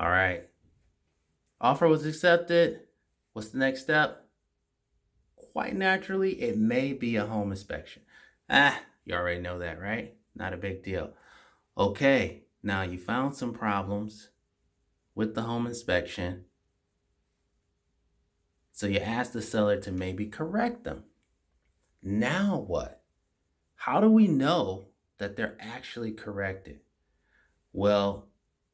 All right. Offer was accepted. What's the next step? Quite naturally, it may be a home inspection. You already know that, right? Not a big deal. Okay, now you found some problems with the home inspection. So you ask the seller to maybe correct them. Now what? How do we know that they're actually corrected? Well,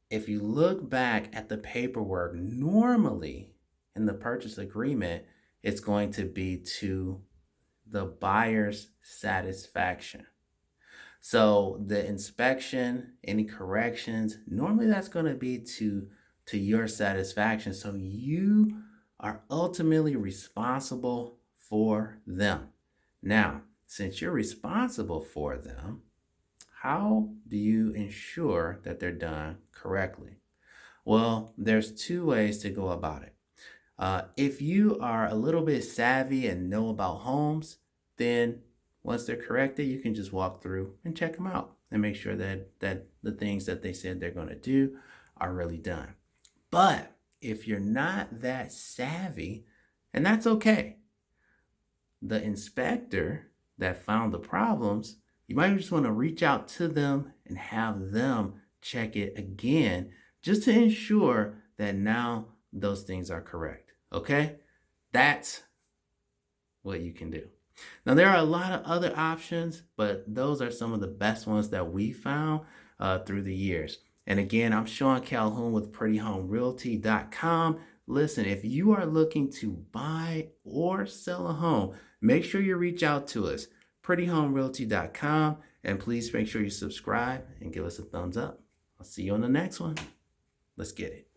if you look back at the paperwork, normally in the purchase agreement, it's going to be to the buyer's satisfaction. So the inspection, any corrections, normally that's going to be to your satisfaction. So you are ultimately responsible for them. Now, since you're responsible for them, how do you ensure that they're done correctly? Well, there's two ways to go about it. If you are a little bit savvy and know about homes, then once they're corrected, you can just walk through and check them out and make sure that the things that they said they're going to do are really done. But if you're not that savvy, and that's okay, the inspector that found the problems, you might just want to reach out to them and have them check it again just to ensure that now those things are correct. Okay? That's what you can do. Now, there are a lot of other options, but those are some of the best ones that we found through the years. And again, I'm Sean Calhoun with PrettyHomeRealty.com. Listen, if you are looking to buy or sell a home, make sure you reach out to us, PrettyHomeRealty.com, and please make sure you subscribe and give us a thumbs up. I'll see you on the next one. Let's get it.